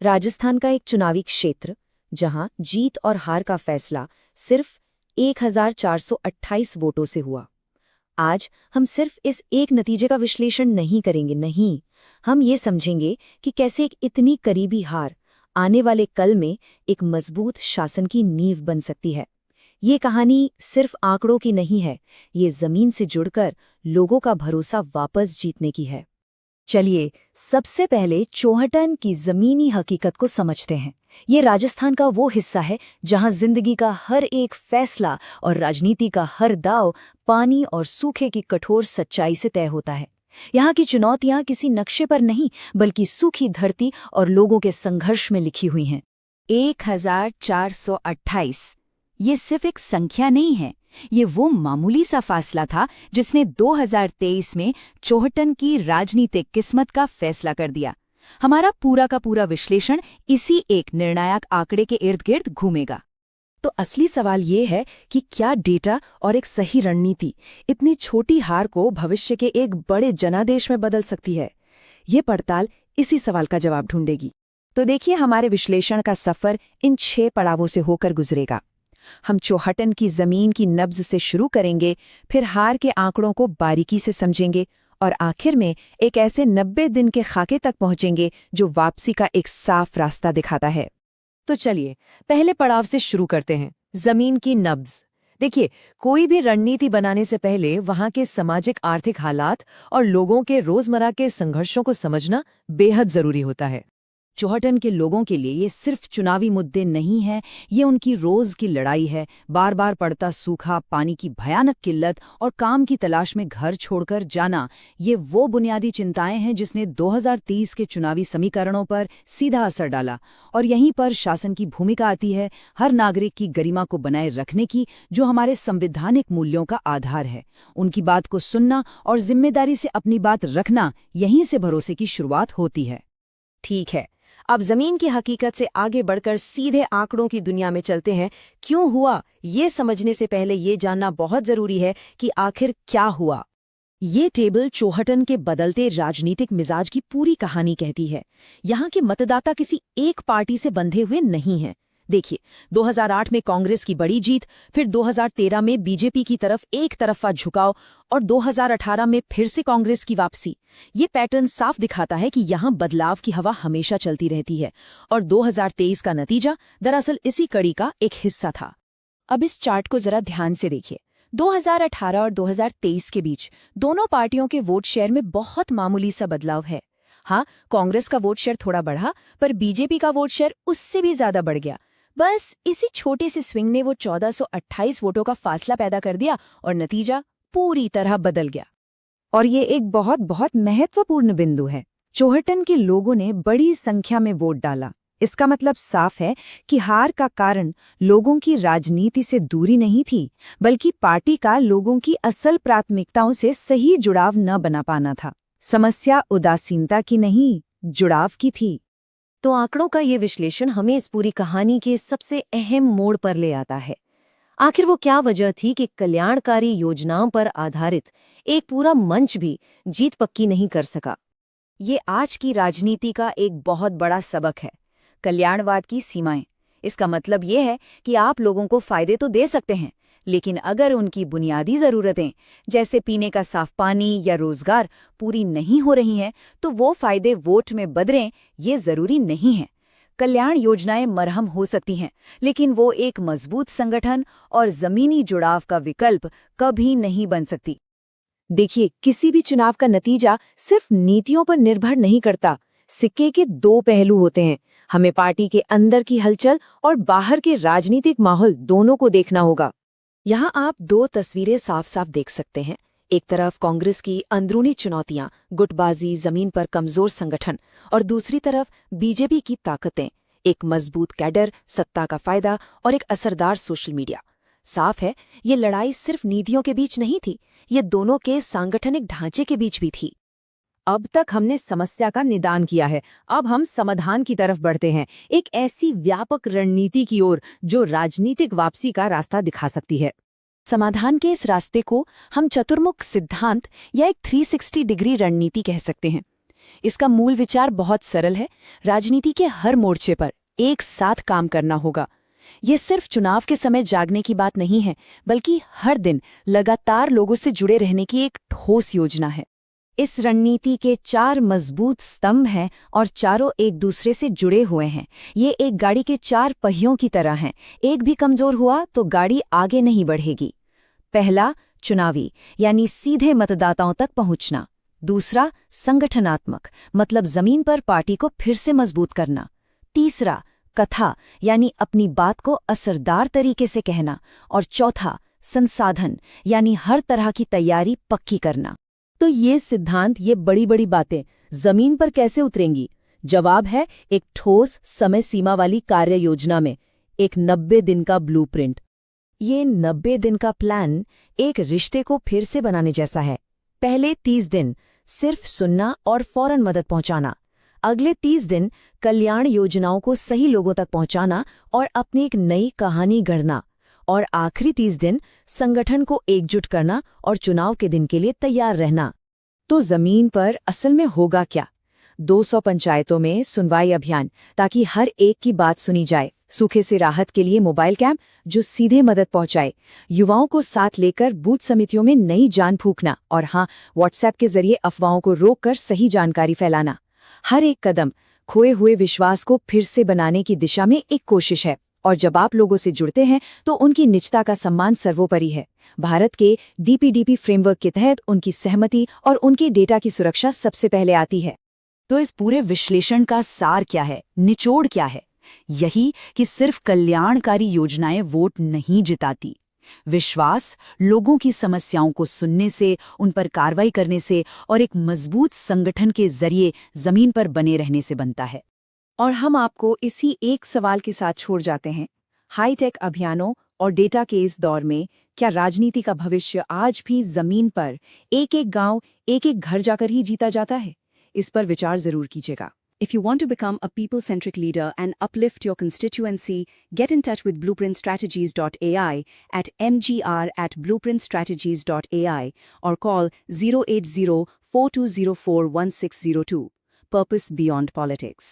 राजस्थान का एक चुनावी क्षेत्र जहां जीत और हार का फैसला सिर्फ 1428 वोटों से हुआ। आज हम सिर्फ इस एक नतीजे का विश्लेषण नहीं करेंगे, नहीं, हम ये समझेंगे कि कैसे एक इतनी करीबी हार आने वाले कल में एक मजबूत शासन की नींव बन सकती है। ये कहानी सिर्फ आंकड़ों की नहीं है, ये जमीन से जुड़कर लोगों का भरोसा वापस जीतने की है। चलिए सबसे पहले चौहटन की जमीनी हकीकत को समझते हैं। ये राजस्थान का वो हिस्सा है जहां जिंदगी का हर एक फैसला और राजनीति का हर दांव पानी और सूखे की कठोर सच्चाई से तय होता है। यहाँ की चुनौतियां किसी नक्शे पर नहीं बल्कि सूखी धरती और लोगों के संघर्ष में लिखी हुई हैं। 1428 ये सिर्फ एक संख्या नहीं है, ये वो मामूली सा फासला था जिसने 2023 में चौहटन की राजनीतिक किस्मत का फैसला कर दिया। हमारा पूरा का पूरा विश्लेषण इसी एक निर्णायक आंकड़े के इर्द गिर्द घूमेगा। तो असली सवाल ये है कि क्या डेटा और एक सही रणनीति इतनी छोटी हार को भविष्य के एक बड़े जनादेश में बदल सकती है? ये पड़ताल इसी सवाल का जवाब ढूंढेगी। तो देखिए, हमारे विश्लेषण का सफर इन 6 पड़ावों से होकर गुजरेगा। हम चौहटन की जमीन की नब्ज से शुरू करेंगे, फिर हार के आंकड़ों को बारीकी से समझेंगे और आखिर में एक ऐसे 90 दिन के खाके तक पहुंचेंगे जो वापसी का एक साफ रास्ता दिखाता है। तो चलिए पहले पड़ाव से शुरू करते हैं, जमीन की नब्ज। देखिए, कोई भी रणनीति बनाने से पहले वहां के सामाजिक आर्थिक हालात और लोगों के रोजमर्रा के संघर्षों को समझना बेहद जरूरी होता है। चौहटन के लोगों के लिए ये सिर्फ चुनावी मुद्दे नहीं हैं, ये उनकी रोज की लड़ाई है। बार बार पड़ता सूखा, पानी की भयानक किल्लत और काम की तलाश में घर छोड़कर जाना, ये वो बुनियादी चिंताएं हैं जिसने 2030 के चुनावी समीकरणों पर सीधा असर डाला। और यहीं पर शासन की भूमिका आती है, हर नागरिक की गरिमा को बनाए रखने की, जो हमारे संवैधानिक मूल्यों का आधार है। उनकी बात को सुनना और जिम्मेदारी से अपनी बात रखना, यहीं से भरोसे की शुरुआत होती है। ठीक है, अब जमीन की हकीकत से आगे बढ़कर सीधे आंकड़ों की दुनिया में चलते हैं। क्यों हुआ, ये समझने से पहले ये जानना बहुत जरूरी है कि आखिर क्या हुआ। ये टेबल चौहटन के बदलते राजनीतिक मिजाज की पूरी कहानी कहती है। यहाँ के मतदाता किसी एक पार्टी से बंधे हुए नहीं हैं। देखिए, 2008 में कांग्रेस की बड़ी जीत, फिर 2013 में बीजेपी की तरफ एक तरफा झुकाव और 2018 में फिर से कांग्रेस की वापसी। ये पैटर्न साफ दिखाता है कि यहाँ बदलाव की हवा हमेशा चलती रहती है और 2023 का नतीजा दरअसल इसी कड़ी का एक हिस्सा था। अब इस चार्ट को जरा ध्यान से देखिए। 2018 और 2023 के बीच दोनों पार्टियों के वोट शेयर में बहुत मामूली सा बदलाव है। हाँ, कांग्रेस का वोट शेयर थोड़ा बढ़ा, पर बीजेपी का वोट शेयर उससे भी ज्यादा बढ़ गया। बस इसी छोटे से स्विंग ने वो 1428 वोटों का फासला पैदा कर दिया और नतीजा पूरी तरह बदल गया। और ये एक बहुत बहुत महत्वपूर्ण बिंदु है। चौहटन के लोगों ने बड़ी संख्या में वोट डाला। इसका मतलब साफ है कि हार का कारण लोगों की राजनीति से दूरी नहीं थी, बल्कि पार्टी का लोगों की असल प्राथमिकताओं से सही जुड़ाव न बना पाना था। समस्या उदासीनता की नहीं, जुड़ाव की थी। तो आंकड़ों का ये विश्लेषण हमें इस पूरी कहानी के सबसे अहम मोड़ पर ले आता है। आखिर वो क्या वजह थी कि कल्याणकारी योजनाओं पर आधारित एक पूरा मंच भी जीत पक्की नहीं कर सका। ये आज की राजनीति का एक बहुत बड़ा सबक है, कल्याणवाद की सीमाएं। इसका मतलब ये है कि आप लोगों को फायदे तो दे सकते हैं, लेकिन अगर उनकी बुनियादी ज़रूरतें जैसे पीने का साफ पानी या रोजगार पूरी नहीं हो रही हैं, तो वो फायदे वोट में बदलें, ये ज़रूरी नहीं है। कल्याण योजनाएं मरहम हो सकती हैं, लेकिन वो एक मजबूत संगठन और ज़मीनी जुड़ाव का विकल्प कभी नहीं बन सकती। देखिए, किसी भी चुनाव का नतीजा सिर्फ नीतियों पर निर्भर नहीं करता। सिक्के के 2 पहलू होते हैं। हमें पार्टी के अंदर की हलचल और बाहर के राजनीतिक माहौल दोनों को देखना होगा। यहाँ आप 2 तस्वीरें साफ साफ देख सकते हैं। एक तरफ कांग्रेस की अंदरूनी चुनौतियां, गुटबाजी, जमीन पर कमजोर संगठन, और दूसरी तरफ बीजेपी की ताकतें, एक मजबूत कैडर, सत्ता का फायदा और एक असरदार सोशल मीडिया। साफ है, ये लड़ाई सिर्फ नीतियों के बीच नहीं थी, ये दोनों के सांगठनिक ढांचे के बीच भी थी। अब तक हमने समस्या का निदान किया है, अब हम समाधान की तरफ बढ़ते हैं, एक ऐसी व्यापक रणनीति की ओर जो राजनीतिक वापसी का रास्ता दिखा सकती है। समाधान के इस रास्ते को हम चतुर्मुख सिद्धांत या एक 360 डिग्री रणनीति कह सकते हैं। इसका मूल विचार बहुत सरल है, राजनीति के हर मोर्चे पर एक साथ काम करना होगा। ये सिर्फ चुनाव के समय जागने की बात नहीं है, बल्कि हर दिन लगातार लोगों से जुड़े रहने की एक ठोस योजना है। इस रणनीति के 4 मजबूत स्तंभ हैं और चारों एक दूसरे से जुड़े हुए हैं। ये एक गाड़ी के 4 पहियों की तरह हैं। एक भी कमजोर हुआ तो गाड़ी आगे नहीं बढ़ेगी। पहला, चुनावी, यानी सीधे मतदाताओं तक पहुंचना। दूसरा, संगठनात्मक, मतलब जमीन पर पार्टी को फिर से मजबूत करना। तीसरा, कथा, यानी अपनी बात को असरदार तरीके से कहना। और चौथा, संसाधन, यानी हर तरह की तैयारी पक्की करना। तो ये सिद्धांत, ये बड़ी बड़ी बातें जमीन पर कैसे उतरेंगी? जवाब है एक ठोस समय सीमा वाली कार्य योजना में, एक 90 दिन का ब्लूप्रिंट। ये 90 दिन का प्लान एक रिश्ते को फिर से बनाने जैसा है। पहले 30 दिन सिर्फ सुनना और फौरन मदद पहुंचाना। अगले 30 दिन कल्याण योजनाओं को सही लोगों तक पहुंचाना और अपनी एक नई कहानी गढ़ना। और आखिरी 30 दिन संगठन को एकजुट करना और चुनाव के दिन के लिए तैयार रहना। तो जमीन पर असल में होगा क्या? 200 पंचायतों में सुनवाई अभियान, ताकि हर एक की बात सुनी जाए। सूखे से राहत के लिए मोबाइल कैंप जो सीधे मदद पहुंचाए। युवाओं को साथ लेकर बूथ समितियों में नई जान फूंकना। और हाँ, व्हाट्सएप के जरिए अफवाहों को रोककर सही जानकारी फैलाना। हर एक कदम खोए हुए विश्वास को फिर से बनाने की दिशा में एक कोशिश है। और जब आप लोगों से जुड़ते हैं तो उनकी निजता का सम्मान सर्वोपरि है। भारत के डीपीडीपी फ्रेमवर्क के तहत उनकी सहमति और उनके डेटा की सुरक्षा सबसे पहले आती है। तो इस पूरे विश्लेषण का सार क्या है, निचोड़ क्या है? यही कि सिर्फ कल्याणकारी योजनाएं वोट नहीं जिताती। विश्वास लोगों की समस्याओं को सुनने से, उन पर कार्रवाई करने से और एक मजबूत संगठन के जरिए जमीन पर बने रहने से बनता है। और हम आपको इसी एक सवाल के साथ छोड़ जाते हैं। हाईटेक अभियानों और डेटा के इस दौर में क्या राजनीति का भविष्य आज भी जमीन पर एक एक गांव, एक एक घर जाकर ही जीता जाता है? इस पर विचार जरूर कीजिएगा। If you want to become a people-centric leader and uplift your constituency, get in touch with blueprintstrategies.ai at mgr@blueprintstrategies.ai or call 080-4204-1602. Purpose beyond politics.